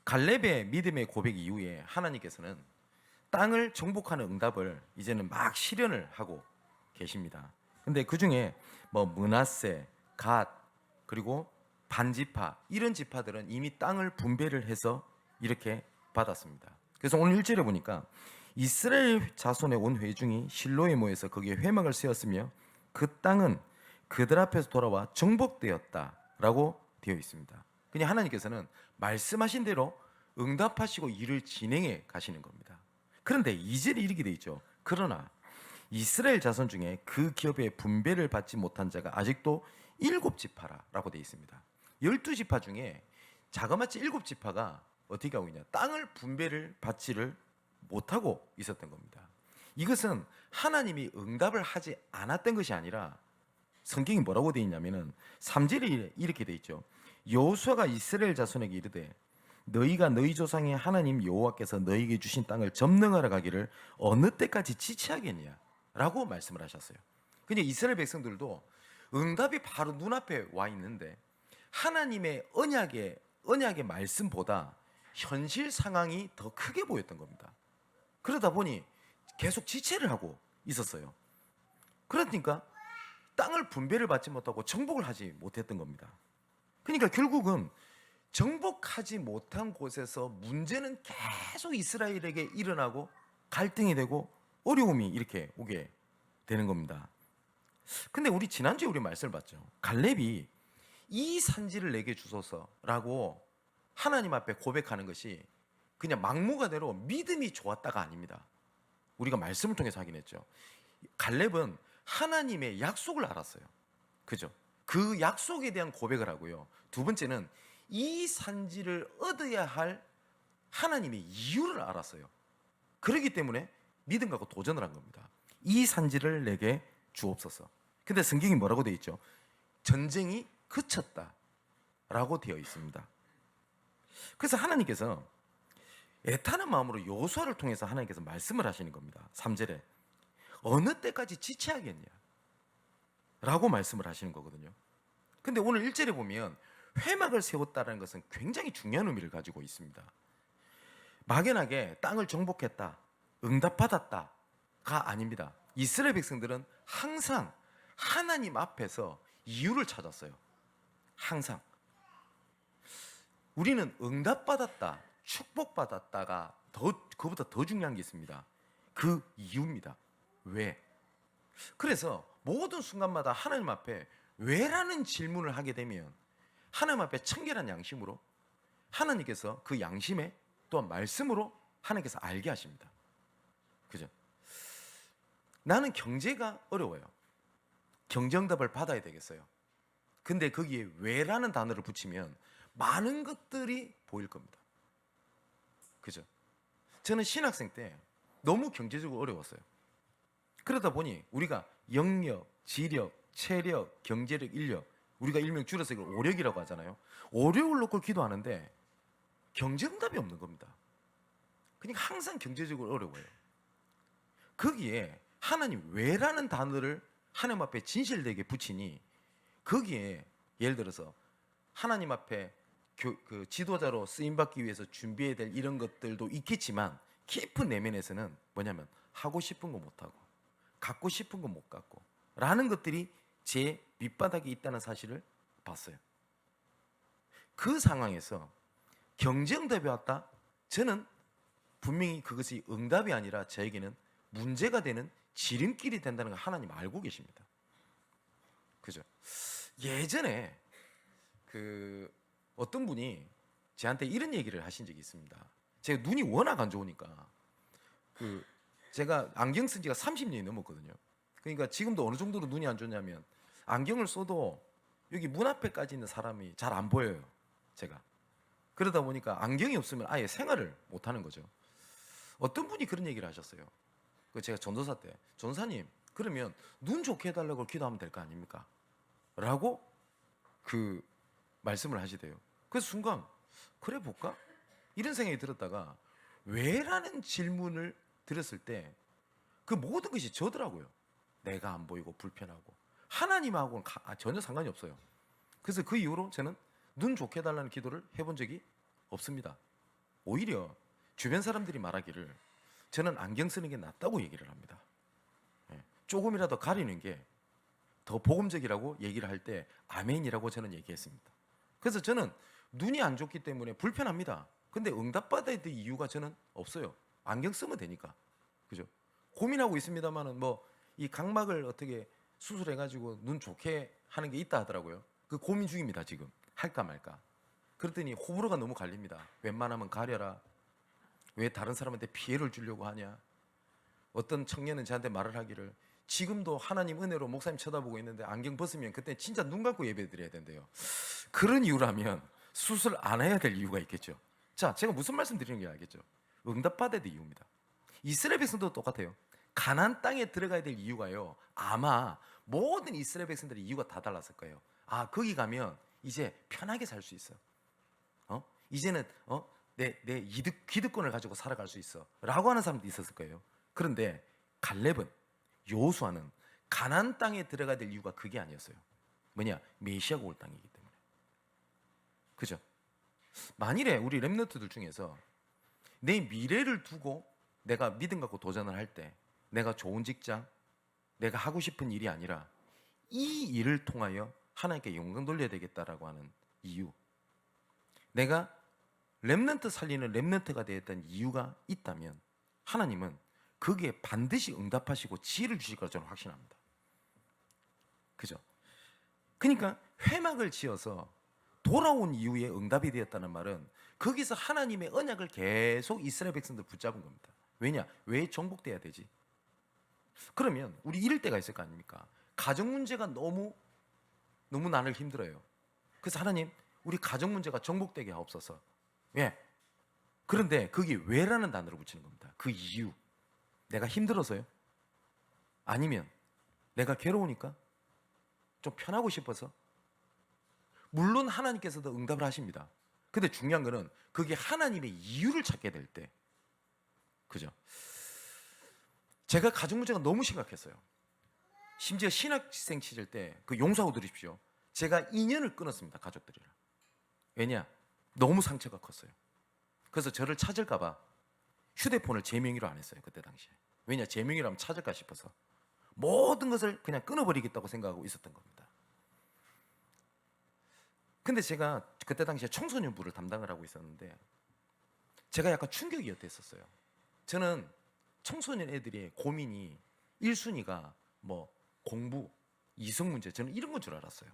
갈렙의 믿음의 고백 이후에 하나님께서는 땅을 정복하는 응답을 이제는 막 실현을 하고 계십니다. 근데 그 중에 뭐 므낫세, 갓, 그리고 반지파 이런 지파들은 이미 땅을 분배를 해서 이렇게 받았습니다. 그래서 오늘 1절에 보니까 이스라엘 자손의 온 회중이 실로에 모여서 거기에 회막을 세웠으며 그 땅은 그들 앞에서 돌아와 정복되었다라고 되어 있습니다. 그냥 하나님께서는 말씀하신 대로 응답하시고 일을 진행해 가시는 겁니다. 그런데 2절에 이렇게 돼 있죠. 그러나 이스라엘 자손 중에 그 기업의 분배를 받지 못한 자가 아직도 7지파라고 되어 있습니다. 12지파 중에 자그마치 7지파가 어떻게 하고 있냐? 땅을 분배를 받지를 못하고 있었던 겁니다. 이것은 하나님이 응답을 하지 않았던 것이 아니라 성경이 뭐라고 되어 있냐면은 3절에 이렇게 되어 있죠. 여호수아가 이스라엘 자손에게 이르되 너희가 너희 조상의 하나님 여호와께서 너희에게 주신 땅을 점령하러 가기를 어느 때까지 지체하겠냐 라고 말씀을 하셨어요. 그냥 이스라엘 백성들도 응답이 바로 눈앞에 와 있는데 하나님의 언약의 말씀보다 현실 상황이 더 크게 보였던 겁니다. 그러다 보니 계속 지체를 하고 있었어요. 그러니까 땅을 분배를 받지 못하고 정복을 하지 못했던 겁니다. 그러니까 결국은 정복하지 못한 곳에서 문제는 계속 이스라엘에게 일어나고 갈등이 되고 어려움이 이렇게 오게 되는 겁니다. 근데 우리 지난주에 우리 말씀을 봤죠. 갈렙이 이 산지를 내게 주소서라고 하나님 앞에 고백하는 것이 그냥 막무가내로 믿음이 좋았다가 아닙니다. 우리가 말씀을 통해서 확인했죠. 갈렙은 하나님의 약속을 알았어요. 그죠? 그 약속에 대한 고백을 하고요. 두 번째는 이 산지를 얻어야 할 하나님의 이유를 알았어요. 그렇기 때문에 믿음 갖고 도전을 한 겁니다. 이 산지를 내게 주옵소서. 근데 성경이 뭐라고 되어 있죠? 전쟁이 그쳤다 라고 되어 있습니다. 그래서 하나님께서 애타는 마음으로 여호수아를 통해서 하나님께서 말씀을 하시는 겁니다. 3절에 어느 때까지 지체하겠냐 라고 말씀을 하시는 거거든요. 근데 오늘 1절에 보면 회막을 세웠다는 것은 굉장히 중요한 의미를 가지고 있습니다. 막연하게 땅을 정복했다, 응답받았다가 아닙니다. 이스라엘 백성들은 항상 하나님 앞에서 이유를 찾았어요. 항상. 우리는 응답받았다, 축복받았다가 그보다 더 중요한 게 있습니다. 그 이유입니다. 왜? 그래서 모든 순간마다 하나님 앞에 왜라는 질문을 하게 되면 하나님 앞에 청결한 양심으로 하나님께서 그 양심에 또한 말씀으로 하나님께서 알게 하십니다. 그죠? 나는 경제가 어려워요. 경제응답을 받아야 되겠어요. 근데 거기에 왜라는 단어를 붙이면 많은 것들이 보일 겁니다. 그죠? 저는 신학생 때 너무 경제적으로 어려웠어요. 그러다 보니 우리가 영역, 지력, 체력, 경제력, 인력, 우리가 일명 줄여서 이걸 오력이라고 하잖아요. 오력을 놓고 기도하는데 경제응답이 없는 겁니다. 그냥 항상 경제적으로 어려워요. 거기에 하나님 왜라는 단어를 하나님 앞에 진실되게 붙이니 거기에 예를 들어서 하나님 앞에 그 지도자로 쓰임받기 위해서 준비해야 될 이런 것들도 있겠지만 깊은 내면에서는 뭐냐면 하고 싶은 거 못하고 갖고 싶은 거 못 갖고 라는 것들이 제 밑바닥에 있다는 사실을 봤어요. 그 상황에서 경제응답이 왔다? 저는 분명히 그것이 응답이 아니라 저에게는 문제가 되는 지름길이 된다는 걸 하나님 알고 계십니다. 그죠? 예전에 어떤 분이 저한테 이런 얘기를 하신 적이 있습니다. 제가 눈이 워낙 안 좋으니까 제가 안경 쓴 지가 30년이 넘었거든요. 그러니까 지금도 어느 정도로 눈이 안 좋냐면 안경을 써도 여기 문 앞에까지 있는 사람이 잘 안 보여요. 제가. 그러다 보니까 안경이 없으면 아예 생활을 못 하는 거죠. 어떤 분이 그런 얘기를 하셨어요. 제가 전도사 때 전사님 그러면 눈 좋게 해달라고 기도하면 될 거 아닙니까? 라고 말씀을 하시대요. 그래서 순간 그래 볼까? 이런 생각이 들었다가 왜라는 질문을 들었을 때 그 모든 것이 저더라고요. 내가 안 보이고 불편하고 하나님하고는 전혀 상관이 없어요. 그래서 그 이후로 저는 눈 좋게 해달라는 기도를 해본 적이 없습니다. 오히려 주변 사람들이 말하기를 저는 안경 쓰는 게 낫다고 얘기를 합니다. 조금이라도 가리는 게 더 복음적이라고 얘기를 할 때 아멘이라고 저는 얘기했습니다. 그래서 저는 눈이 안 좋기 때문에 불편합니다. 근데 응답받아야 될 이유가 저는 없어요. 안경 쓰면 되니까. 그죠? 고민하고 있습니다만은 뭐 이 각막을 어떻게 수술해가지고 눈 좋게 하는 게 있다 하더라고요. 그 고민 중입니다, 지금. 할까 말까. 그랬더니 호불호가 너무 갈립니다. 웬만하면 가려라. 왜 다른 사람한테 피해를 주려고 하냐. 어떤 청년은 저한테 말을 하기를 지금도 하나님 은혜로 목사님 쳐다보고 있는데 안경 벗으면 그때 진짜 눈 감고 예배 드려야 된대요. 그런 이유라면 수술 안 해야 될 이유가 있겠죠. 자, 제가 무슨 말씀 드리는 게 알겠죠? 응답받아야 될 이유입니다. 이스라엘 백성도 똑같아요. 가나안 땅에 들어가야 될 이유가요, 아마 모든 이스라엘 백성들의 이유가 다 달랐을 거예요. 아, 거기 가면 이제 편하게 살 수 있어. 이제는 내 기득권을 가지고 살아갈 수 있어 라고 하는 사람도 있었을 거예요. 그런데 갈렙은, 여호수아는 가나안 땅에 들어가야 될 이유가 그게 아니었어요. 뭐냐? 메시아가 올 땅이기 때문에. 그죠? 만일에 우리 렘넌트들 중에서 내 미래를 두고 내가 믿음 갖고 도전을 할 때 내가 좋은 직장, 내가 하고 싶은 일이 아니라 이 일을 통하여 하나님께 영광 돌려야 되겠다라고 하는 이유, 내가 렘넌트 살리는 렘넌트가 되었던 이유가 있다면 하나님은 거기에 반드시 응답하시고 지혜를 주실 거라 저는 확신합니다. 그죠? 그러니까 회막을 지어서 돌아온 이후에 응답이 되었다는 말은 거기서 하나님의 언약을 계속 이스라엘 백성들 붙잡은 겁니다. 왜냐? 왜 정복돼야 되지? 그러면 우리 이럴 때가 있을 거 아닙니까? 가정 문제가 너무 나를 힘들어요. 그래서 하나님, 우리 가정 문제가 정복되게 하옵소서. 왜? 그런데 거기 왜라는 단어를 붙이는 겁니다. 그 이유. 내가 힘들어서요? 아니면 내가 괴로우니까? 좀 편하고 싶어서? 물론 하나님께서도 응답을 하십니다. 근데 중요한 거는 그게 하나님의 이유를 찾게 될 때, 그죠? 제가 가정 문제가 너무 심각했어요. 심지어 신학생 시절 때 그 용서하고 들으십시오. 제가 인연을 끊었습니다, 가족들이랑. 왜냐? 너무 상처가 컸어요. 그래서 저를 찾을까 봐 휴대폰을 제 명의로 안 했어요, 그때 당시에. 왜냐? 제 명의로 하면 찾을까 싶어서 모든 것을 그냥 끊어버리겠다고 생각하고 있었던 겁니다. 근데 제가 그때 당시에 청소년부를 담당을 하고 있었는데 제가 약간 충격이 었어요. 저는 청소년 애들의 고민이 1순위가 뭐 공부, 이성 문제, 저는 이런 건 줄 알았어요.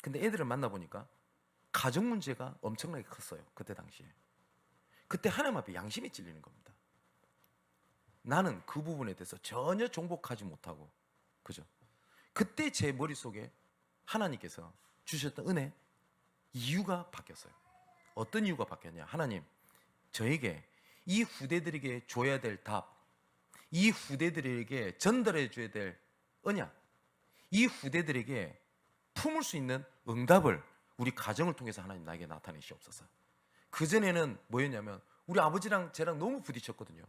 근데 애들을 만나보니까 가정 문제가 엄청나게 컸어요, 그때 당시에. 그때 하나님 앞에 양심이 찔리는 겁니다. 나는 그 부분에 대해서 전혀 정복하지 못하고, 그죠? 그때 제 머릿속에 하나님께서 주셨던 은혜, 이유가 바뀌었어요. 어떤 이유가 바뀌었냐? 하나님, 저에게 이 후대들에게 줘야 될 답, 이 후대들에게 전달해 줘야 될 언약, 이 후대들에게 품을 수 있는 응답을 우리 가정을 통해서 하나님 나에게 나타내시옵소서. 그전에는 뭐였냐면 우리 아버지랑 저랑 너무 부딪혔거든요.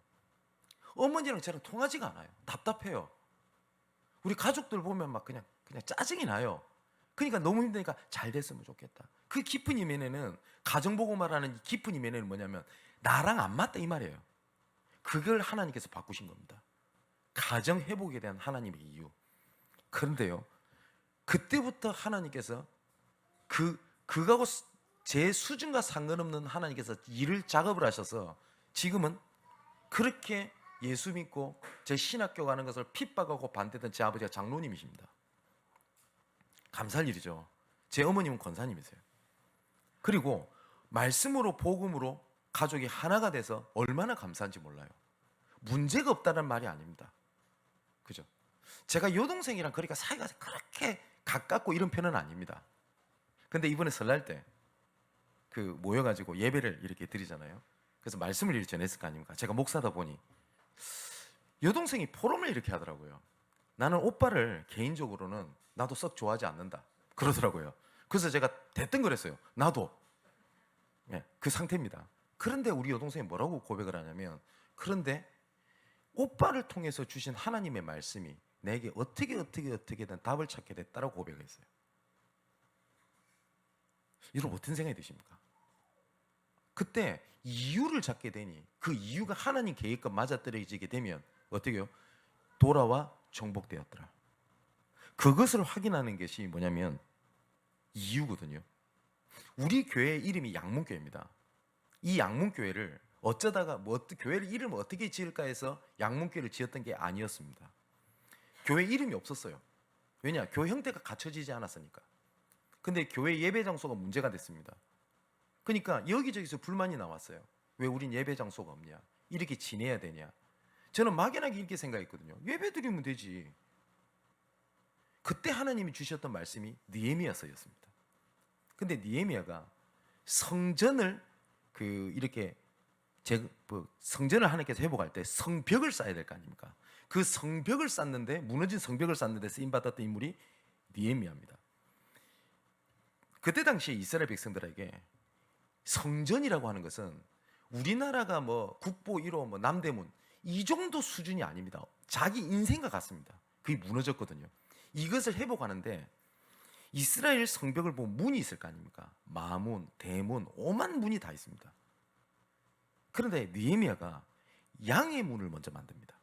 어머니랑 저랑 통하지가 않아요. 답답해요. 우리 가족들 보면 막 그냥 짜증이 나요. 그러니까 너무 힘드니까 잘 됐으면 좋겠다. 그 깊은 이면에는, 가정 보고 말하는 이 깊은 이면에는 뭐냐면 나랑 안 맞다 이 말이에요. 그걸 하나님께서 바꾸신 겁니다. 가정 회복에 대한 하나님의 이유. 그런데요, 그때부터 하나님께서 그거하고 제 수준과 상관없는 하나님께서 일을 작업을 하셔서 지금은 그렇게 예수 믿고 제 신학교 가는 것을 핍박하고 반대했던 제 아버지가 장로님이십니다. 감사할 일이죠. 제 어머님은 권사님이세요. 그리고 말씀으로 복음으로 가족이 하나가 돼서 얼마나 감사한지 몰라요. 문제가 없다는 말이 아닙니다. 그죠? 제가 여동생이랑 그러니까 사이가 그렇게 가깝고 이런 편은 아닙니다. 근데 이번에 설날 때 그 모여가지고 예배를 이렇게 드리잖아요. 그래서 말씀을 이렇게 전했을 거 아닙니까? 제가 목사다 보니 여동생이 포럼을 이렇게 하더라고요. 나는 오빠를 개인적으로는 나도 썩 좋아하지 않는다 그러더라고요. 그래서 제가 대뜸거렸어요. 나도. 그 상태입니다. 그런데 우리 여동생이 뭐라고 고백을 하냐면, 그런데 오빠를 통해서 주신 하나님의 말씀이 내게 어떻게든 답을 찾게 됐다라고 고백했어요. 여러분 어떤 생각이 드십니까? 그때 이유를 찾게 되니 그 이유가 하나님 계획과 맞아떨어지게 되면 어떻게 해요? 돌아와 정복되었더라. 그것을 확인하는 것이 뭐냐면 이유거든요. 우리 교회 이름이 양문교회입니다. 이 양문교회를 어쩌다가 교회를 이름을 어떻게 지을까 해서 양문교회를 지었던 게 아니었습니다. 교회 이름이 없었어요. 왜냐? 교회 형태가 갖춰지지 않았으니까. 근데 교회 예배 장소가 문제가 됐습니다. 그러니까 여기저기서 불만이 나왔어요. 왜 우린 예배 장소가 없냐? 이렇게 지내야 되냐? 저는 막연하게 이렇게 생각했거든요. 예배 드리면 되지. 그때 하나님이 주셨던 말씀이 느헤미야서였습니다. 근데 느헤미야가 성전을 이렇게 성전을 하나님께서 회복할 때 성벽을 쌓아야 될 거 아닙니까? 그 성벽을 쌓는데 무너진 성벽을 쌓는데 쓰임 받았던 인물이 느헤미야입니다. 그때 당시에 이스라엘 백성들에게 성전이라고 하는 것은 우리나라가 국보 1호 남대문 이 정도 수준이 아닙니다. 자기 인생과 같습니다. 그게 무너졌거든요. 이것을 회복하는데 이스라엘 성벽을 보면 문이 있을 거 아닙니까? 마문, 대문, 오만 문이 다 있습니다. 그런데 느헤미야가 양의 문을 먼저 만듭니다.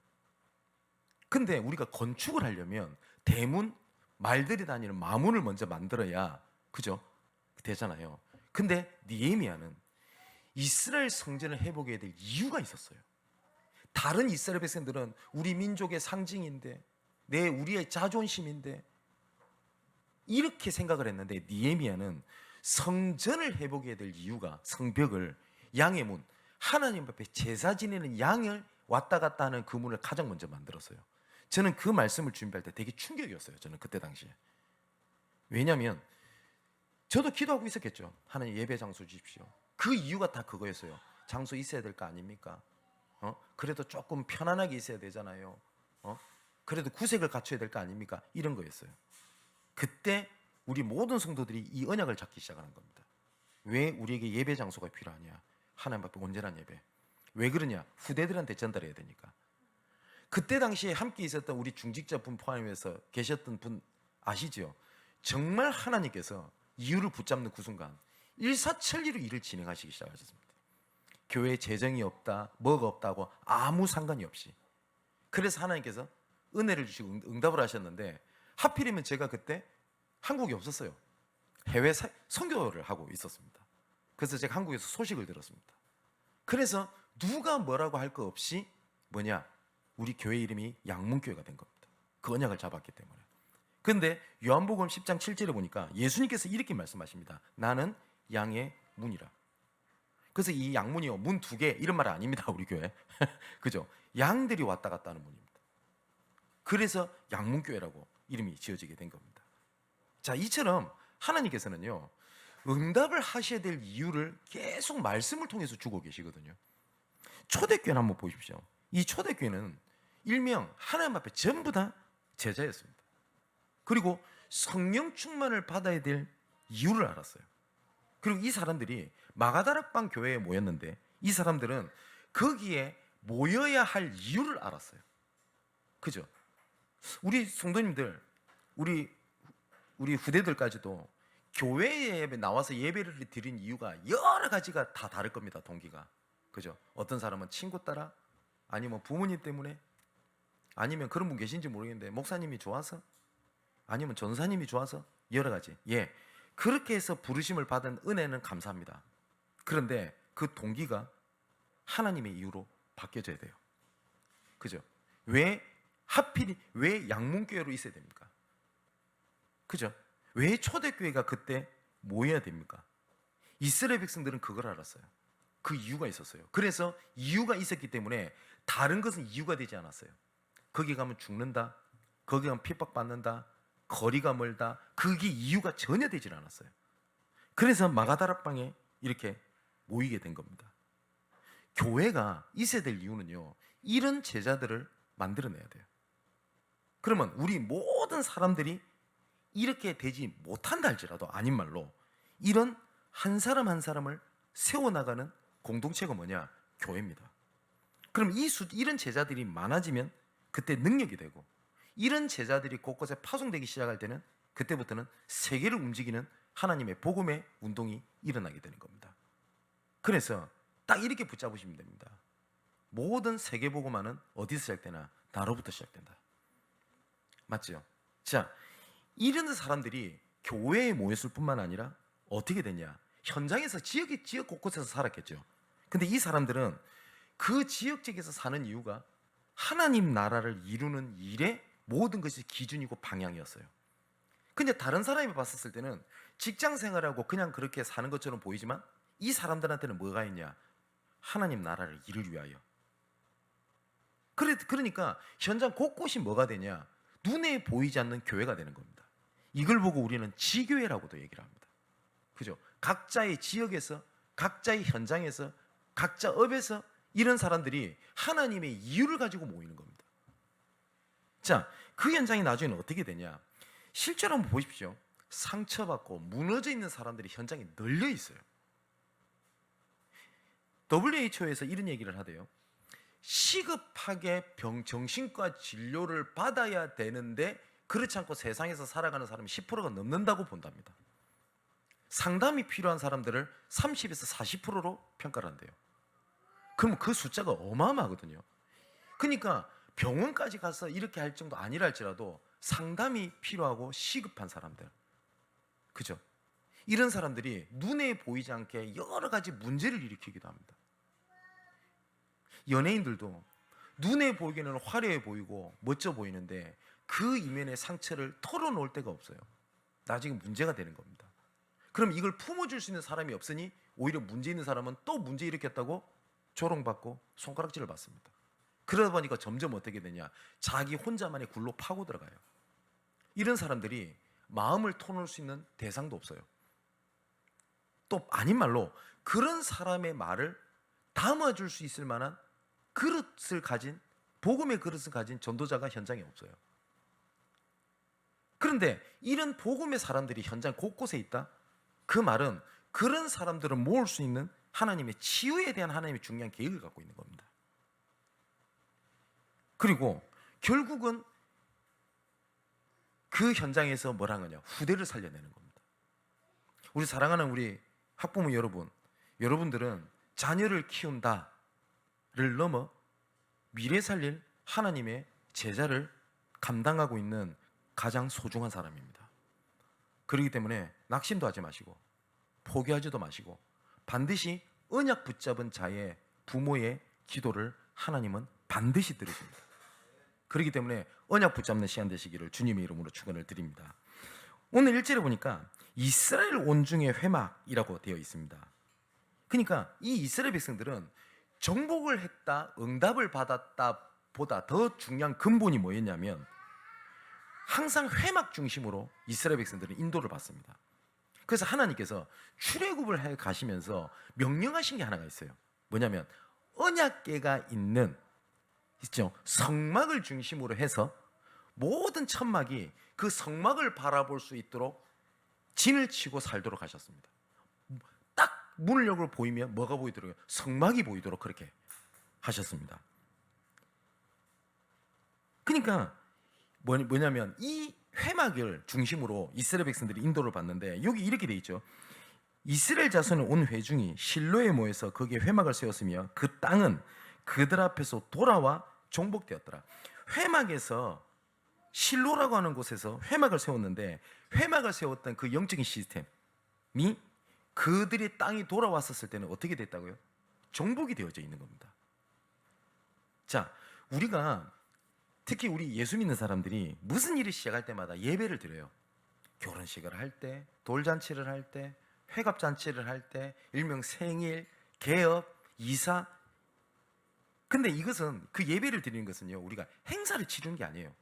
근데 우리가 건축을 하려면 대문, 말들이 다니는 마문을 먼저 만들어야 그죠? 되잖아요. 근데 느헤미야는 이스라엘 성전을 회복해야 될 이유가 있었어요. 다른 이스라엘 백성들은 우리 민족의 상징인데 우리의 자존심인데 이렇게 생각을 했는데 느헤미야는 성전을 회복해야 될 이유가 성벽을 양의 문, 하나님 앞에 제사 지내는 양을 왔다 갔다 하는 그 문을 가장 먼저 만들었어요. 저는 그 말씀을 준비할 때 되게 충격이었어요. 저는 그때 당시에. 왜냐하면 저도 기도하고 있었겠죠. 하나님 예배 장소 주십시오. 그 이유가 다 그거였어요. 장소 있어야 될 거 아닙니까? 그래도 조금 편안하게 있어야 되잖아요. 그래도 구색을 갖춰야 될 거 아닙니까? 이런 거였어요. 그때 우리 모든 성도들이 이 언약을 잡기 시작하는 겁니다. 왜 우리에게 예배 장소가 필요하냐? 하나님 앞에 온전한 예배. 왜 그러냐? 후대들한테 전달해야 되니까. 그때 당시에 함께 있었던 우리 중직자 분 포함해서 계셨던 분 아시죠? 정말 하나님께서 이유를 붙잡는 그 순간 일사천리로 일을 진행하시기 시작하셨습니다. 교회에 재정이 없다, 뭐가 없다고 아무 상관이 없이. 그래서 하나님께서 은혜를 주시고 응답을 하셨는데 하필이면 제가 그때 한국에 없었어요. 해외 선교를 하고 있었습니다. 그래서 제가 한국에서 소식을 들었습니다. 그래서 누가 뭐라고 할 거 없이 우리 교회 이름이 양문교회가 된 겁니다. 그 언약을 잡았기 때문에. 그런데 요한복음 10장 7절에 보니까 예수님께서 이렇게 말씀하십니다. 나는 양의 문이라. 그래서 이 양문이요, 문 2개 이런 말 아닙니다. 우리 교회. 그죠? 양들이 왔다 갔다 하는 문입니다. 그래서 양문교회라고 이름이 지어지게 된 겁니다. 자, 이처럼 하나님께서는요, 응답을 하셔야 될 이유를 계속 말씀을 통해서 주고 계시거든요. 초대교회는 한번 보십시오. 이 초대교회는 일명 하나님 앞에 전부 다 제자였습니다. 그리고 성령 충만을 받아야 될 이유를 알았어요. 그리고 이 사람들이 마가다락방 교회에 모였는데 이 사람들은 거기에 모여야 할 이유를 알았어요. 그죠? 우리 성도님들, 우리 후대들까지도 교회에 나와서 예배를 드린 이유가 여러 가지가 다 다를 겁니다. 동기가. 그죠? 어떤 사람은 친구 따라, 아니면 부모님 때문에, 아니면 그런 분 계신지 모르겠는데 목사님이 좋아서, 아니면 전사님이 좋아서, 여러 가지. 그렇게 해서 부르심을 받은 은혜는 감사합니다. 그런데 그 동기가 하나님의 이유로 바뀌어져야 돼요. 그죠? 왜 양문교회로 있어야 됩니까? 그죠? 왜 초대교회가 그때 모여야 됩니까? 이스라엘 백성들은 그걸 알았어요. 그 이유가 있었어요. 그래서 이유가 있었기 때문에 다른 것은 이유가 되지 않았어요. 거기 가면 죽는다, 거기 가면 핍박받는다, 거리가 멀다, 그게 이유가 전혀 되질 않았어요. 그래서 마가다락방에 이렇게 모이게 된 겁니다. 교회가 있어야 될 이유는요, 이런 제자들을 만들어내야 돼요. 그러면 우리 모든 사람들이 이렇게 되지 못한다 할지라도, 아닌 말로 이런 한 사람 한 사람을 세워나가는 공동체가 뭐냐? 교회입니다. 그럼 이런 제자들이 많아지면 그때 능력이 되고, 이런 제자들이 곳곳에 파송되기 시작할 때는 그때부터는 세계를 움직이는 하나님의 복음의 운동이 일어나게 되는 겁니다. 그래서 딱 이렇게 붙잡으시면 됩니다. 모든 세계 복음화는 어디서 시작되나? 나로부터 시작된다. 맞죠? 자, 이런 사람들이 교회에 모였을 뿐만 아니라 어떻게 됐냐? 현장에서 지역 곳곳에서 살았겠죠. 근데 이 사람들은 그 지역적에서 사는 이유가 하나님 나라를 이루는 일에 모든 것이 기준이고 방향이었어요. 근데 다른 사람이 봤었을 때는 직장 생활하고 그냥 그렇게 사는 것처럼 보이지만 이 사람들한테는 뭐가 있냐? 하나님 나라를 이루기 위하여. 그러니까 현장 곳곳이 뭐가 되냐? 눈에 보이지 않는 교회가 되는 겁니다. 이걸 보고 우리는 지교회라고도 얘기를 합니다. 그죠? 각자의 지역에서, 각자의 현장에서, 각자 업에서 이런 사람들이 하나님의 이유를 가지고 모이는 겁니다. 자, 그 현장이 나중에는 어떻게 되냐? 실제로 한번 보십시오. 상처받고 무너져 있는 사람들이 현장에 널려 있어요. WHO에서 이런 얘기를 하대요. 시급하게 정신과 진료를 받아야 되는데 그렇지 않고 세상에서 살아가는 사람이 10%가 넘는다고 본답니다. 상담이 필요한 사람들을 30에서 40%로 평가를 한대요. 그럼 그 숫자가 어마어마하거든요. 그러니까 병원까지 가서 이렇게 할 정도 아니라 할지라도 상담이 필요하고 시급한 사람들, 그죠? 이런 사람들이 눈에 보이지 않게 여러 가지 문제를 일으키기도 합니다. 연예인들도 눈에 보이기는 화려해 보이고 멋져 보이는데 그 이면의 상처를 털어놓을 데가 없어요. 나중에 문제가 되는 겁니다. 그럼 이걸 품어줄 수 있는 사람이 없으니 오히려 문제 있는 사람은 또 문제 일으켰다고 조롱받고 손가락질을 받습니다. 그러다 보니까 점점 어떻게 되냐? 자기 혼자만의 굴로 파고 들어가요. 이런 사람들이 마음을 터놓을 수 있는 대상도 없어요. 또 아닌 말로 그런 사람의 말을 담아줄 수 있을 만한 그릇을 가진, 복음의 그릇을 가진 전도자가 현장에 없어요. 그런데 이런 복음의 사람들이 현장 곳곳에 있다? 그 말은 그런 사람들을 모을 수 있는 하나님의 치유에 대한 하나님의 중요한 계획을 갖고 있는 겁니다. 그리고 결국은 그 현장에서 뭘 하느냐? 후대를 살려내는 겁니다. 우리 사랑하는 우리 학부모 여러분, 여러분들은 자녀를 키운다를 넘어 미래 살릴 하나님의 제자를 감당하고 있는 가장 소중한 사람입니다. 그렇기 때문에 낙심도 하지 마시고 포기하지도 마시고 반드시 언약 붙잡은 자의 부모의 기도를 하나님은 반드시 들으십니다. 그렇기 때문에 언약 붙잡는 시간 되시기를 주님의 이름으로 축원을 드립니다. 오늘 1절에 보니까 이스라엘 온중의 회막이라고 되어 있습니다. 그러니까 이 이스라엘 백성들은 정복을 했다, 응답을 받았다 보다 더 중요한 근본이 뭐였냐면 항상 회막 중심으로 이스라엘 백성들은 인도를 받습니다. 그래서 하나님께서 출애굽을 해 가시면서 명령하신 게 하나가 있어요. 뭐냐면 언약궤가 있는 있죠. 성막을 중심으로 해서 모든 천막이 그 성막을 바라볼 수 있도록 진을 치고 살도록 하셨습니다. 딱 문을 열고 보이면 뭐가 보이도록? 성막이 보이도록 그렇게 하셨습니다. 그러니까 뭐냐면 이 회막을 중심으로 이스라엘 백성들이 인도를 받는데 여기 이렇게 돼 있죠. 이스라엘 자손의 온 회중이 실로에 모여서 거기에 회막을 세웠으며 그 땅은 그들 앞에서 돌아와 정복되었더라. 회막에서 실로라고 하는 곳에서 회막을 세웠는데 회막을 세웠던 그 영적인 시스템이 그들의 땅이 돌아왔었을 때는 어떻게 됐다고요? 정복이 되어져 있는 겁니다. 자, 우리가 특히 우리 예수 믿는 사람들이 무슨 일을 시작할 때마다 예배를 드려요. 결혼식을 할 때, 돌잔치를 할 때, 회갑잔치를 할 때, 일명 생일, 개업, 이사. 근데 이것은 그 예배를 드리는 것은요, 우리가 행사를 치르는 게 아니에요.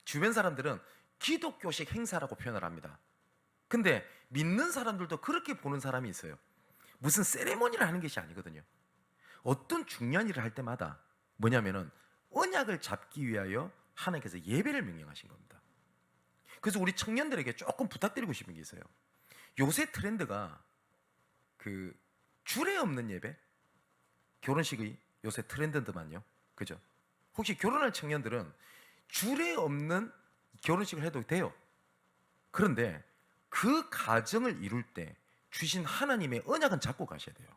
주변 사람들은 기독교식 행사라고 표현을 합니다. 근데 믿는 사람들도 그렇게 보는 사람이 있어요. 무슨 세레모니를 하는 것이 아니거든요. 어떤 중요한 일을 할 때마다 뭐냐면은 언약을 잡기 위하여 하나님께서 예배를 명령하신 겁니다. 그래서 우리 청년들에게 조금 부탁드리고 싶은 게 있어요. 요새 트렌드가 그 주례 없는 예배, 결혼식의 요새 트렌드더만요. 그죠? 혹시 결혼할 청년들은 주례 없는 결혼식을 해도 돼요. 그런데 그 가정을 이룰 때 주신 하나님의 언약은 잡고 가셔야 돼요.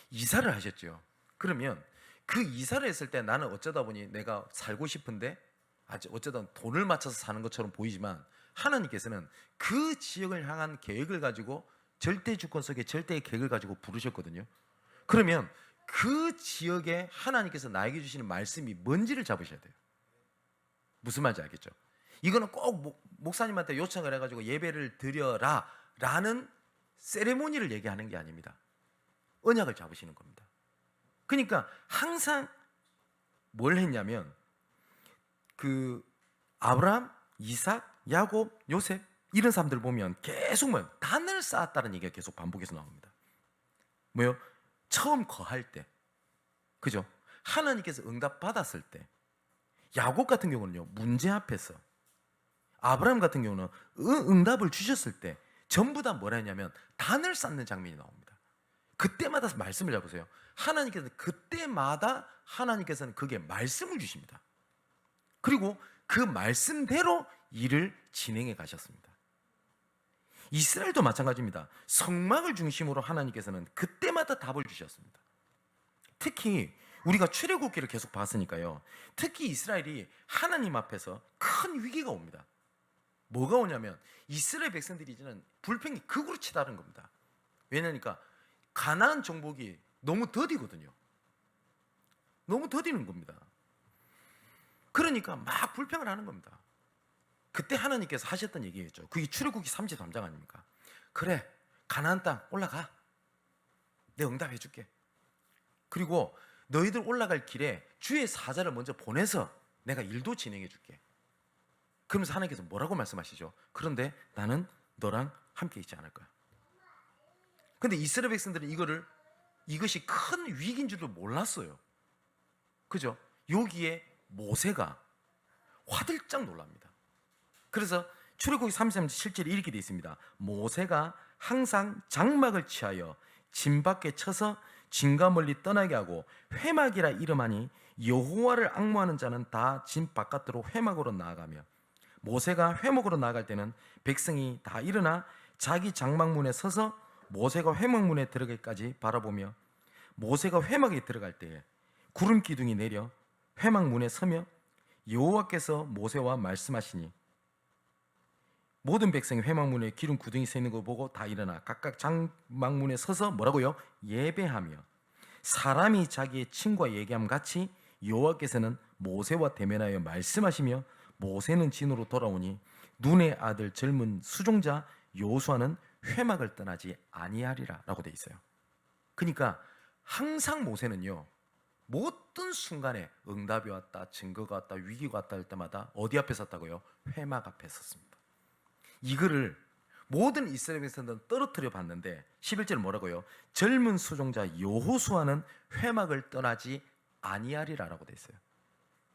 이사를 하셨죠. 그러면 그 이사를 했을 때 나는 어쩌다 보니 내가 살고 싶은데 어쩌다 돈을 맞춰서 사는 것처럼 보이지만 하나님께서는 그 지역을 향한 계획을 가지고 절대 주권 속에 절대의 계획을 가지고 부르셨거든요. 그러면 그 지역에 하나님께서 나에게 주시는 말씀이 뭔지를 잡으셔야 돼요. 무슨 말인지 알겠죠? 이거는 꼭 목사님한테 요청을 해가지고 예배를 드려라 라는 세레모니를 얘기하는 게 아닙니다. 언약을 잡으시는 겁니다. 그러니까 항상 뭘 했냐면 그 아브라함, 이삭, 야곱, 요셉 이런 사람들 보면 계속 단을 쌓았다는 얘기가 계속 반복해서 나옵니다. 뭐요? 처음 거할 때, 그죠? 하나님께서 응답 받았을 때, 야곱 같은 경우는요 문제 앞에서, 아브라함 같은 경우는 응답을 주셨을 때 전부 다 뭐라 했냐면 단을 쌓는 장면이 나옵니다. 그때마다 말씀을 잡으세요. 하나님께서 그때마다 하나님께서는 그게 말씀을 주십니다. 그리고 그 말씀대로 일을 진행해 가셨습니다. 이스라엘도 마찬가지입니다. 성막을 중심으로 하나님께서는 그때마다 답을 주셨습니다. 특히 우리가 출애굽기를 계속 봤으니까요. 특히 이스라엘이 하나님 앞에서 큰 위기가 옵니다. 뭐가 오냐면 이스라엘 백성들이 이제는 불평이 극으로 치달은 겁니다. 왜냐니까 가나안 정복이 너무 더디거든요. 너무 더디는 겁니다. 그러니까 막 불평을 하는 겁니다. 그때 하나님께서 하셨던 얘기겠죠. 그게 출애굽기 33장 아닙니까? 그래, 가나안 땅 올라가. 내가 응답해 줄게. 그리고 너희들 올라갈 길에 주의 사자를 먼저 보내서 내가 일도 진행해 줄게. 그러면서 하나님께서 뭐라고 말씀하시죠? 그런데 나는 너랑 함께 있지 않을 거야. 근데 이스라엘 백성들은 이것이 큰 위기인 줄도 몰랐어요. 그죠? 여기에 모세가 화들짝 놀랍니다. 그래서 출애굽기 33장 7절에 이렇게 되어 있습니다. 모세가 항상 장막을 취하여 진 밖에 쳐서 진과 멀리 떠나게 하고 회막이라 이름하니 여호와를 앙모하는 자는 다 진 바깥으로 회막으로 나아가며, 모세가 회막으로 나아갈 때는 백성이 다 일어나 자기 장막문에 서서 모세가 회막문에 들어가기까지 바라보며, 모세가 회막에 들어갈 때에 구름 기둥이 내려 회막문에 서며 여호와께서 모세와 말씀하시니 모든 백성이 회막문에 기름 구덩이 서 있는 거 보고 다 일어나 각각 장막문에 서서 뭐라고요? 예배하며 사람이 자기의 친구와 얘기함 같이 여호와께서는 모세와 대면하여 말씀하시며, 모세는 진으로 돌아오니 눈의 아들 젊은 수종자 여호수아는 회막을 떠나지 아니하리라 라고 돼 있어요. 그러니까 항상 모세는요 모든 순간에 응답이 왔다, 증거가 왔다, 위기가 왔다 할 때마다 어디 앞에 섰다고요? 회막 앞에 섰습니다. 이거를 모든 이스라엘 백성들은 떨어뜨려 봤는데 11절은 뭐라고요? 젊은 수종자 여호수아는 회막을 떠나지 아니하리라 라고 돼 있어요.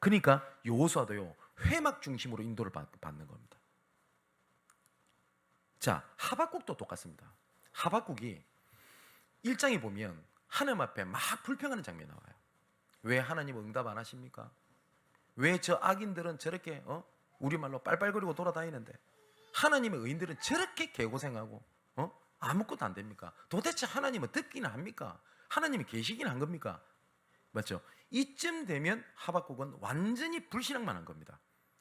그러니까 여호수아도요 회막 중심으로 인도를 받는 겁니다. 자, 하박국도 똑같습니다. 하박국이 1장에 보면 하나님 앞에 막 불평하는 장면이 나와요. 왜 하나님 응답 안 하십니까? 왜 저 악인들은 저렇게 우리말로 빨빨거리고 돌아다니는데 하나님의 의인들은 저렇게 개고생하고 아무것도 안 됩니까? 도대체 하나님은 듣기는 합니까? 하나님이 계시긴 한 겁니까? 맞죠? 이쯤 되면 하박국은 완전히 불신앙만 한 겁니다.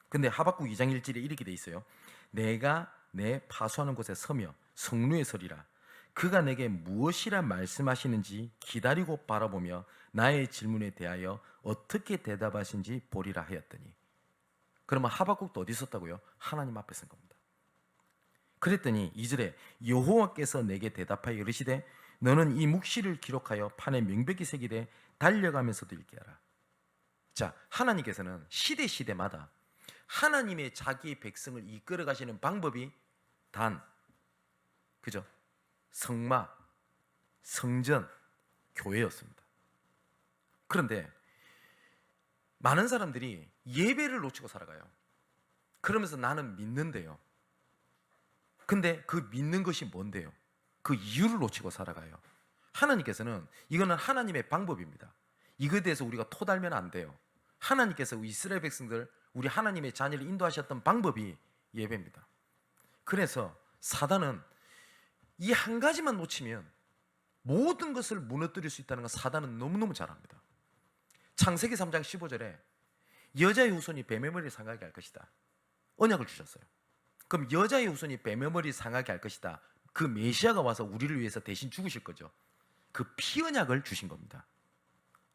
근데 하박국 2장 1절에 이렇게 돼 있어요. 내가 내 파수하는 곳에 서며 성루에 서리라. 그가 내게 무엇이라 말씀하시는지 기다리고 바라보며 나의 질문에 대하여 어떻게 대답하신지 보리라 하였더니. 그러면 하박국도 어디 있었다고요? 하나님 앞에 선 겁니다. 그랬더니 2절에 여호와께서 내게 대답하여 이르시되 너는 이 묵시를 기록하여 판에 명백히 새기되 달려가면서도 읽게 하라. 자, 하나님께서는 시대마다 하나님의 자기 백성을 이끌어 가시는 방법이 그죠? 성막, 성전, 교회였습니다. 그런데 많은 사람들이 예배를 놓치고 살아가요. 그러면서 나는 믿는데요. 근데 그 믿는 것이 뭔데요? 그 이유를 놓치고 살아가요. 하나님께서는 이거는 하나님의 방법입니다. 이거에 대해서 우리가 토달면 안 돼요. 하나님께서 이스라엘 백성들, 우리 하나님의 자녀를 인도하셨던 방법이 예배입니다. 그래서 사단은 이 한 가지만 놓치면 모든 것을 무너뜨릴 수 있다는 건 사단은 너무너무 잘 압니다. 창세기 3장 15절에 여자의 후손이 뱀의 머리를 상하게 할 것이다, 언약을 주셨어요. 그럼 여자의 후손이 뱀의 머리를 상하게 할 것이다, 그 메시아가 와서 우리를 위해서 대신 죽으실 거죠. 그 피언약을 주신 겁니다.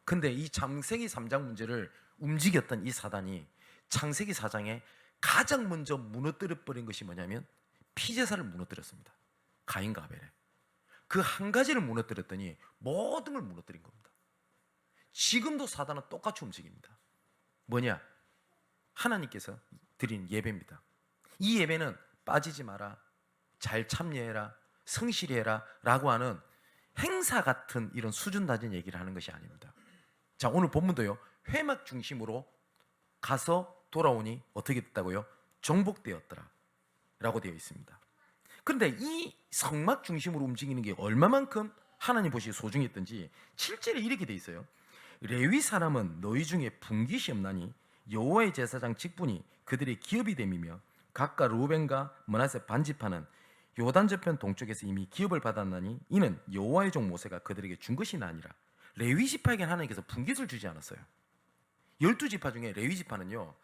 근데 이 창세기 3장 문제를 움직였던 이 사단이 창세기 4장에 가장 먼저 무너뜨려버린 것이 뭐냐면 피제사를 무너뜨렸습니다. 가인과 아벨에. 그 한 가지를 무너뜨렸더니 모든 걸 무너뜨린 겁니다. 지금도 사단은 똑같이 움직입니다. 뭐냐? 하나님께서 드린 예배입니다. 이 예배는 빠지지 마라, 잘 참여해라, 성실히 해라 라고 하는 행사 같은 이런 수준 낮은 얘기를 하는 것이 아닙니다. 자, 오늘 본문도요, 회막 중심으로 가서 돌아오니 어떻게 됐다고요? 정복되었더라 라고 되어 있습니다. 그런데 이 성막 중심으로 움직이는 게 얼마만큼 하나님 보시기에 소중했던지 7절에 이렇게 되어 있어요. 레위 사람은 너희 중에 분깃이 없나니 여호와의 제사장 직분이 그들의 기업이 됨이며 각각 루벤과 므낫세 반지파는 요단 저편 동쪽에서 이미 기업을 받았나니 이는 여호와의 종 모세가 그들에게 준 것이 아니라. 레위 지파에게는 하나님께서 분깃을 주지 않았어요. 12지파 중에 레위 지파는요,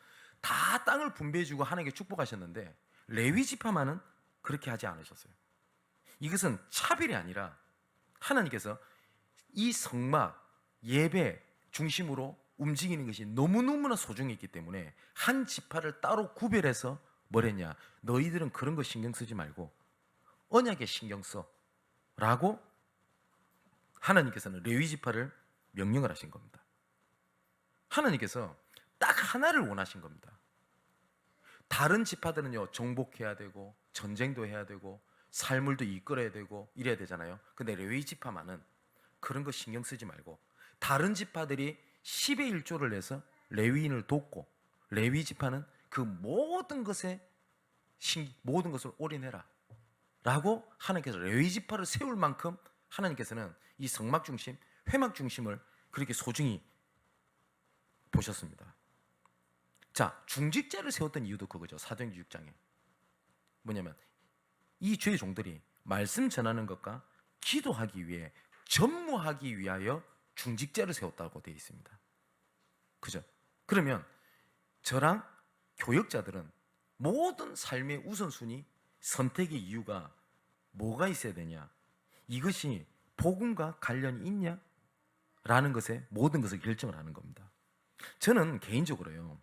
다 땅을 분배해주고 하나님께 축복하셨는데 레위 지파만은 그렇게 하지 않으셨어요. 이것은 차별이 아니라 하나님께서 이 성막 예배 중심으로 움직이는 것이 너무너무나 소중했기 때문에 한 지파를 따로 구별해서 뭘 했냐? 너희들은 그런 거 신경 쓰지 말고 언약에 신경 써 라고 하나님께서는 레위 지파를 명령을 하신 겁니다. 하나님께서 딱 하나를 원하신 겁니다. 다른 지파들은요, 정복해야 되고 전쟁도 해야 되고 삶을도 이끌어야 되고 이래야 되잖아요. 근데 레위 지파만은 그런 거 신경 쓰지 말고 다른 지파들이 10의 1조를 내서 레위인을 돕고 레위 지파는 그 모든 것을 올인해라 라고 하나님께서 레위 지파를 세울 만큼 하나님께서는 이 성막 중심, 회막 중심을 그렇게 소중히 보셨습니다. 자, 중직자를 세웠던 이유도 그거죠. 사도행전 6장에 뭐냐면 이 주의 종들이 말씀 전하는 것과 기도하기 위해 전무하기 위하여 중직자를 세웠다고 되어 있습니다. 그죠? 그러면 저랑 교역자들은 모든 삶의 우선순위, 선택의 이유가 뭐가 있어야 되냐? 이것이 복음과 관련이 있냐? 라는 것에 모든 것을 결정을 하는 겁니다. 저는 개인적으로요,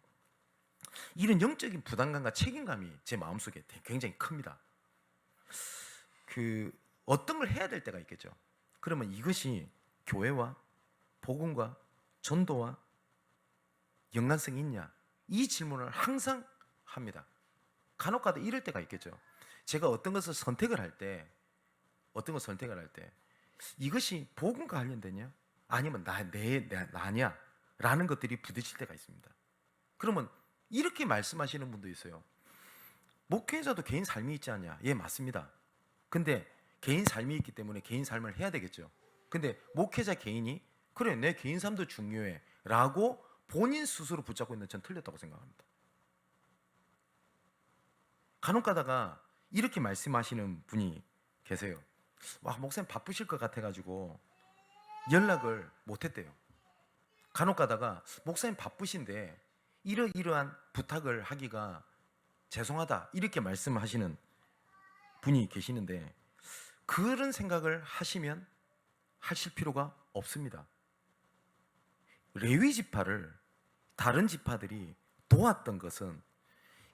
이런 영적인 부담감과 책임감이 제 마음속에 굉장히 큽니다. 어떤 걸 해야 될 때가 있겠죠. 그러면 이것이 교회와 복음과 전도와 연관성이 있냐? 이 질문을 항상 합니다. 간혹가다 이럴 때가 있겠죠. 제가 어떤 것을 선택을 할 때 이것이 복음과 관련되냐? 아니면 나냐? 라는 것들이 부딪힐 때가 있습니다. 그러면 이렇게 말씀하시는 분도 있어요. 목회자도 개인 삶이 있지 않냐? 예, 맞습니다. 근데 개인 삶이 있기 때문에 개인 삶을 해야 되겠죠. 근데 목회자 개인이 그래, 내 개인 삶도 중요해 라고 본인 스스로 붙잡고 있는 전 틀렸다고 생각합니다. 간혹 가다가 이렇게 말씀하시는 분이 계세요. 와, 목사님 바쁘실 것 같아가지고 연락을 못했대요. 간혹 가다가 목사님 바쁘신데 이러이러한 부탁을 하기가 죄송하다 이렇게 말씀하시는 분이 계시는데 그런 생각을 하실 필요가 없습니다. 레위 지파를 다른 지파들이 도왔던 것은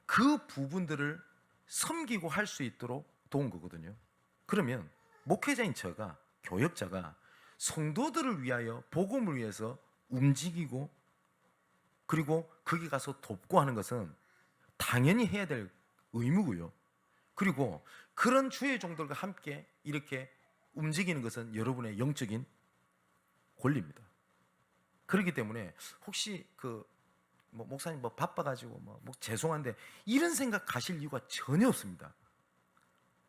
그 부분들을 섬기고 할 수 있도록 도운 거거든요. 그러면 목회자인 저가, 교역자가 성도들을 위하여 복음을 위해서 움직이고 그리고 거기 가서 돕고 하는 것은 당연히 해야 될 의무고요. 그리고 그런 주의 종들과 함께 이렇게 움직이는 것은 여러분의 영적인 권리입니다. 그렇기 때문에 혹시 목사님 바빠가지고 죄송한데 이런 생각 가실 이유가 전혀 없습니다.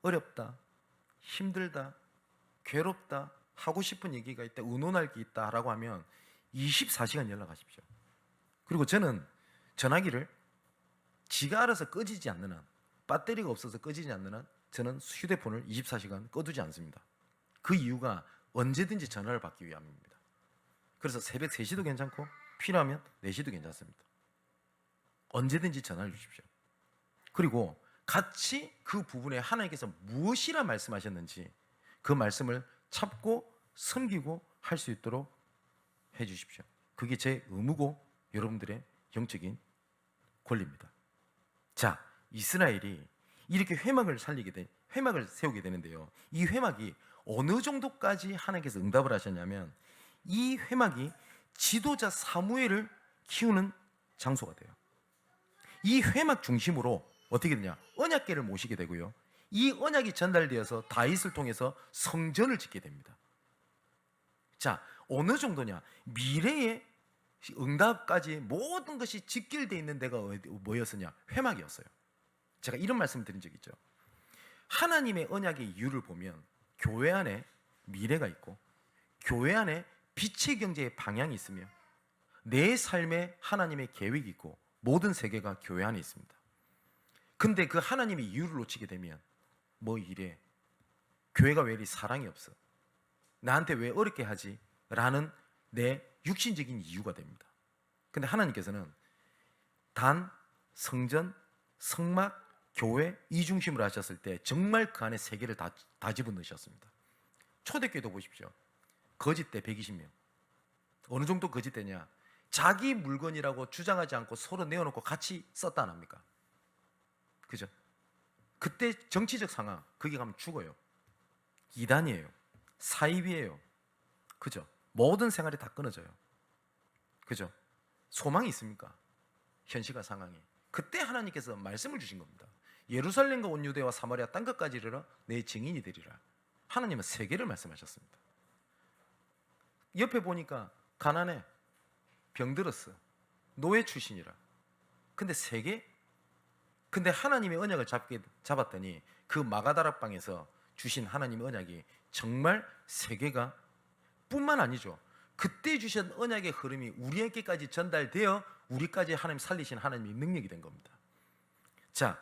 어렵다, 힘들다, 괴롭다, 하고 싶은 얘기가 있다, 의논할 게 있다라고 하면 24시간 연락하십시오. 그리고 저는 전화기를 지가 알아서 꺼지지 않는 한, 배터리가 없어서 꺼지지 않는 한 저는 휴대폰을 24시간 꺼두지 않습니다. 그 이유가 언제든지 전화를 받기 위함입니다. 그래서 새벽 3시도 괜찮고 필요하면 4시도 괜찮습니다. 언제든지 전화를 주십시오. 그리고 같이 그 부분에 하나님께서 무엇이라 말씀하셨는지 그 말씀을 찾고 섬기고 할 수 있도록 해 주십시오. 그게 제 의무고 여러분들의 영적인 권리입니다. 자, 이스라엘이 이렇게 회막을 세우게 되는데요. 이 회막이 어느 정도까지 하나님께서 응답을 하셨냐면 이 회막이 지도자 사무엘을 키우는 장소가 돼요. 이 회막 중심으로 어떻게 되냐? 언약궤를 모시게 되고요. 이 언약이 전달되어서 다윗을 통해서 성전을 짓게 됩니다. 자, 어느 정도냐? 미래의 응답까지 모든 것이 직결되어 있는 데가 뭐였었냐? 회막이었어요. 제가 이런 말씀을 드린 적이 있죠. 하나님의 언약의 이유를 보면 교회 안에 미래가 있고 교회 안에 빛의 경제의 방향이 있으며 내 삶에 하나님의 계획이 있고 모든 세계가 교회 안에 있습니다. 근데 그 하나님의 이유를 놓치게 되면 뭐 이래? 교회가 왜 이리 사랑이 없어? 나한테 왜 어렵게 하지? 라는 내 육신적인 이유가 됩니다. 근데 하나님께서는 단, 성전, 성막, 교회 이 중심으로 하셨을 때 정말 그 안에 세계를 다 집어넣으셨습니다. 초대교회도 보십시오. 거짓대 120명. 어느 정도 거짓대냐? 자기 물건이라고 주장하지 않고 서로 내어놓고 같이 썼다 안 합니까? 그죠? 그때 정치적 상황, 거기 가면 죽어요. 이단이에요. 사입이에요. 그죠? 모든 생활이 다 끊어져요. 그죠? 소망이 있습니까? 현실과 상황이. 그때 하나님께서 말씀을 주신 겁니다. 예루살렘과 온 유대와 사마리아 땅끝까지 이르러 내 증인이 되리라. 하나님은 세계를 말씀하셨습니다. 옆에 보니까 가난해, 병들었어, 노예 출신이라. 근데 세계? 근데 하나님의 언약을 잡았더니 그 마가다락방에서 주신 하나님의 언약이 정말 세계가 뿐만 아니죠. 그때 주신 언약의 흐름이 우리에게까지 전달되어 우리까지 하나님 살리신 하나님의 능력이 된 겁니다. 자,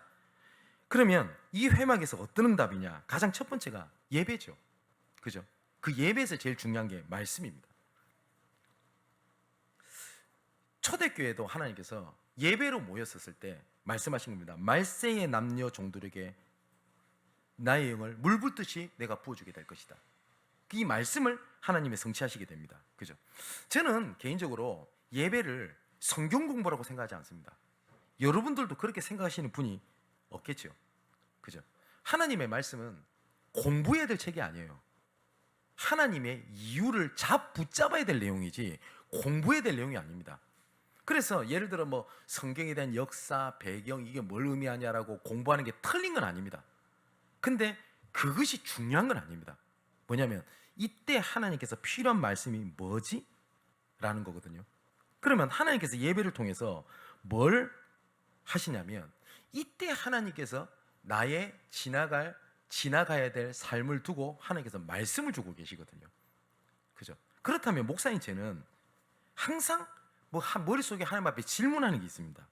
그러면 이 회막에서 어떤 응답이냐? 가장 첫 번째가 예배죠. 그죠? 그 예배에서 제일 중요한 게 말씀입니다. 초대교회도 하나님께서 예배로 모였었을 때 말씀하신 겁니다. 말세의 남녀 종들에게 나의 영을 물 붓듯이 내가 부어주게 될 것이다. 이 말씀을 하나님이 성취하시게 됩니다. 그죠? 저는 개인적으로 예배를 성경 공부라고 생각하지 않습니다. 여러분들도 그렇게 생각하시는 분이 없겠죠. 그죠? 하나님의 말씀은 공부해야 될 책이 아니에요. 하나님의 이유를 붙잡아야 될 내용이지 공부해야 될 내용이 아닙니다. 그래서 예를 들어 뭐 성경에 대한 역사, 배경 이게 뭘 의미하냐라고 공부하는 게 틀린 건 아닙니다. 근데 그것이 중요한 건 아닙니다. 뭐냐면 이때 하나님께서 필요한 말씀이 뭐지? 라는 거거든요. 그러면 하나님께서 예배를 통해서 뭘 하시냐면 이때 하나님께서 나의 지나가야 될 삶을 두고 하나님께서 말씀을 주고 계시거든요. 그죠? 그렇다면 목사님 저는 항상 머릿속에 하나님 앞에 질문하는 게 있습니다.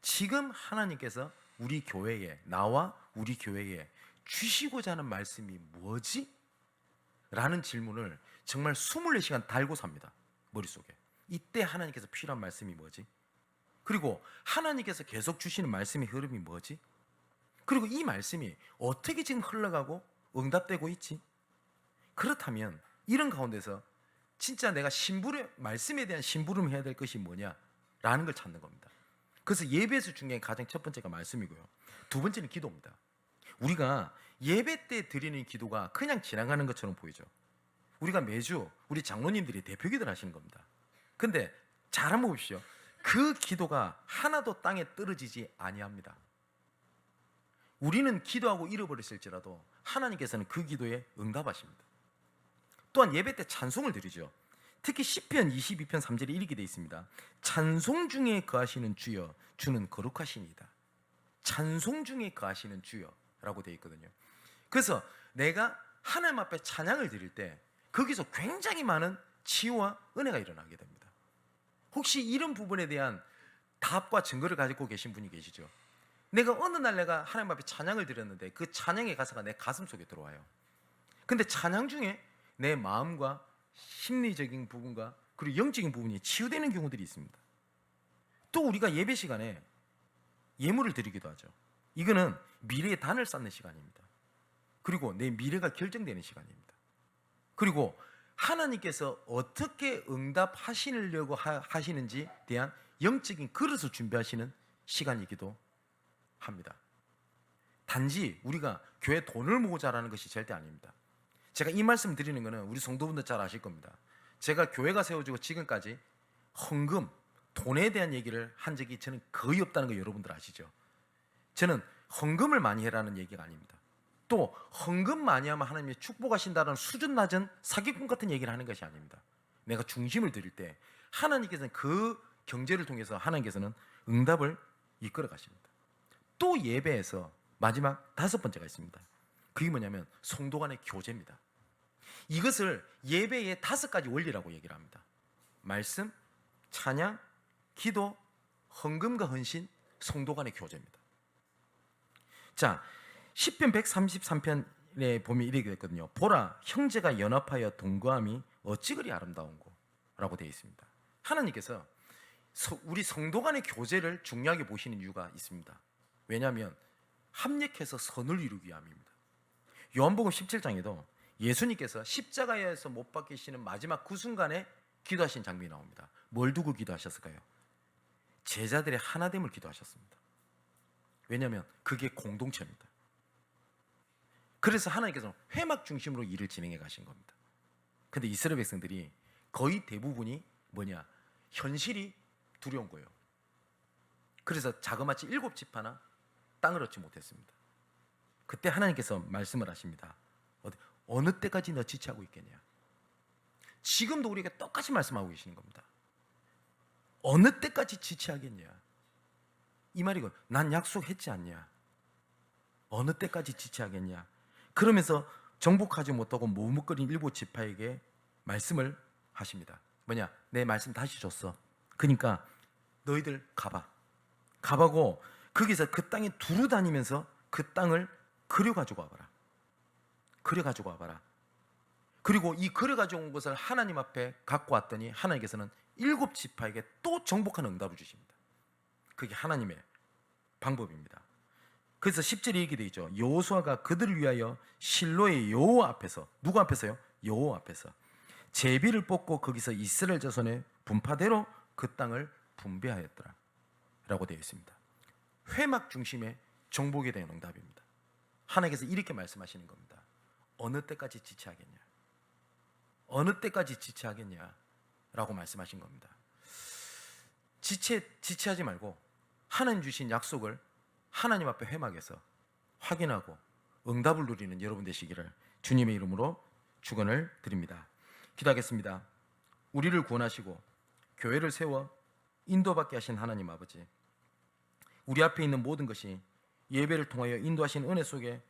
지금 하나님께서 우리 교회에, 나와 우리 교회에 주시고자 하는 말씀이 뭐지? 라는 질문을 정말 24시간 달고 삽니다. 머릿속에. 이때 하나님께서 필요한 말씀이 뭐지? 그리고 하나님께서 계속 주시는 말씀의 흐름이 뭐지? 그리고 이 말씀이 어떻게 지금 흘러가고 응답되고 있지? 그렇다면 이런 가운데서 진짜 내가 말씀에 대한 심부름 해야 될 것이 뭐냐라는 걸 찾는 겁니다. 그래서 예배에서 중요한 가장 첫 번째가 말씀이고요. 두 번째는 기도입니다. 우리가 예배 때 드리는 기도가 그냥 지나가는 것처럼 보이죠. 우리가 매주 우리 장로님들이 대표 기도를 하시는 겁니다. 근데 잘 한번 보십시오. 그 기도가 하나도 땅에 떨어지지 아니합니다. 우리는 기도하고 잃어버렸을지라도 하나님께서는 그 기도에 응답하십니다. 또한 예배 때 찬송을 드리죠. 특히 시편 22편 3절에 이렇게 되어 있습니다. 찬송 중에 거하시는 주여 주는 거룩하시니이다. 찬송 중에 거하시는 주여 라고 되어 있거든요. 그래서 내가 하나님 앞에 찬양을 드릴 때 거기서 굉장히 많은 치유와 은혜가 일어나게 됩니다. 혹시 이런 부분에 대한 답과 증거를 가지고 계신 분이 계시죠. 내가 어느 날 내가 하나님 앞에 찬양을 드렸는데 그 찬양의 가사가 내 가슴 속에 들어와요. 근데 찬양 중에 내 마음과 심리적인 부분과 그리고 영적인 부분이 치유되는 경우들이 있습니다. 또 우리가 예배 시간에 예물을 드리기도 하죠. 이거는 미래의 단을 쌓는 시간입니다. 그리고 내 미래가 결정되는 시간입니다. 그리고 하나님께서 어떻게 응답하시려고 하시는지 대한 영적인 그릇을 준비하시는 시간이기도 합니다. 단지 우리가 교회 돈을 모으자라는 것이 절대 아닙니다. 제가 이 말씀 드리는 것은 우리 성도분들 잘 아실 겁니다. 제가 교회가 세워지고 지금까지 헌금, 돈에 대한 얘기를 한 적이 저는 거의 없다는 거 여러분들 아시죠? 저는 헌금을 많이 해라는 얘기가 아닙니다. 또 헌금 많이 하면 하나님이 축복하신다는 수준 낮은 사기꾼 같은 얘기를 하는 것이 아닙니다. 내가 중심을 드릴 때 하나님께서는 그 경제를 통해서 하나님께서는 응답을 이끌어 가십니다. 또 예배에서 마지막 5번째가 있습니다. 그게 뭐냐면 성도 간의 교제입니다. 이것을 예배의 5가지 원리라고 얘기를 합니다. 말씀, 찬양, 기도, 헌금과 헌신, 성도 간의 교제입니다. 자, 시편 133편에 보면 이렇게 됐거든요. 보라, 형제가 연합하여 동거함이 어찌 그리 아름다운고 라고 되어 있습니다. 하나님께서 우리 성도 간의 교제를 중요하게 보시는 이유가 있습니다. 왜냐하면 합력해서 선을 이루기 위함입니다. 요한복음 17장에도 예수님께서 십자가에서 못 박히시는 마지막 그 순간에 기도하신 장면이 나옵니다. 뭘 두고 기도하셨을까요? 제자들의 하나됨을 기도하셨습니다. 왜냐하면 그게 공동체입니다. 그래서 하나님께서는 회막 중심으로 일을 진행해 가신 겁니다. 근데 이스라엘 백성들이 거의 대부분이 뭐냐? 현실이 두려운 거예요. 그래서 자그마치 7지파나 땅을 얻지 못했습니다. 그때 하나님께서 말씀을 하십니다. 어느 때까지 너 지체하고 있겠냐? 지금도 우리에게 똑같이 말씀하고 계시는 겁니다. 어느 때까지 지체하겠냐? 이 말이고, 난 약속했지 않냐? 어느 때까지 지체하겠냐? 그러면서 정복하지 못하고 머뭇거린 7지파에게 말씀을 하십니다. 뭐냐? 내 말씀 다시 줬어. 그러니까 너희들 가봐고 거기서 그 땅에 두루 다니면서 그 땅을 그려가지고 와봐라. 그리고 이 그려가지고 온 것을 하나님 앞에 갖고 왔더니 하나님께서는 7지파에게 또 정복하는 응답을 주십니다. 그게 하나님의 방법입니다. 그래서 10절에 이렇게 되어 있죠. 여호수아가 그들을 위하여 실로의 여호와 앞에서, 누구 앞에서요? 여호와 앞에서 제비를 뽑고 거기서 이스라엘 자손의 분파대로 그 땅을 분배하였더라 라고 되어 있습니다. 회막 중심의 정복에 대한 응답입니다. 하나님께서 이렇게 말씀하시는 겁니다. 어느 때까지 지체하겠냐? 어느 때까지 지체하겠냐? 라고 말씀하신 겁니다. 지체하지 말고 하나님 주신 약속을 하나님 앞에 회막에서 확인하고 응답을 누리는 여러분 되시기를 주님의 이름으로 축원을 드립니다. 기도하겠습니다. 우리를 구원하시고 교회를 세워 인도받게 하신 하나님 아버지, 우리 앞에 있는 모든 것이 예배를 통하여 인도하신 은혜 속에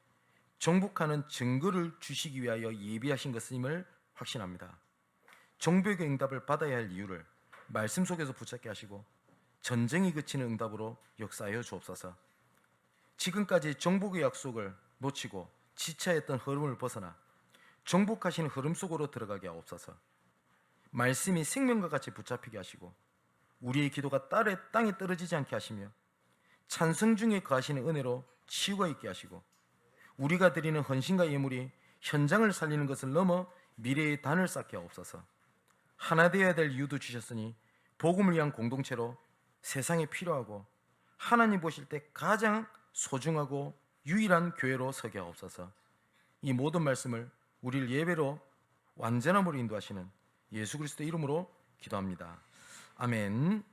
정복하는 증거를 주시기 위하여 예비하신 것임을 확신합니다. 정복의 응답을 받아야 할 이유를 말씀 속에서 붙잡게 하시고 전쟁이 그치는 응답으로 역사하여 주옵소서. 지금까지 정복의 약속을 놓치고 지체했던 흐름을 벗어나 정복하시는 흐름 속으로 들어가게 하옵소서. 말씀이 생명과 같이 붙잡히게 하시고 우리의 기도가 땅에 떨어지지 않게 하시며 찬성 중에 거하시는 은혜로 치유가 있게 하시고 우리가 드리는 헌신과 예물이 현장을 살리는 것을 넘어 미래의 단을 쌓게 하옵소서. 하나 되어야 될 이유도 주셨으니 복음을 위한 공동체로 세상에 필요하고 하나님 보실 때 가장 소중하고 유일한 교회로 서게 하옵소서. 이 모든 말씀을 우리를 예배로 완전함으로 인도하시는 예수 그리스도 이름으로 기도합니다. 아멘.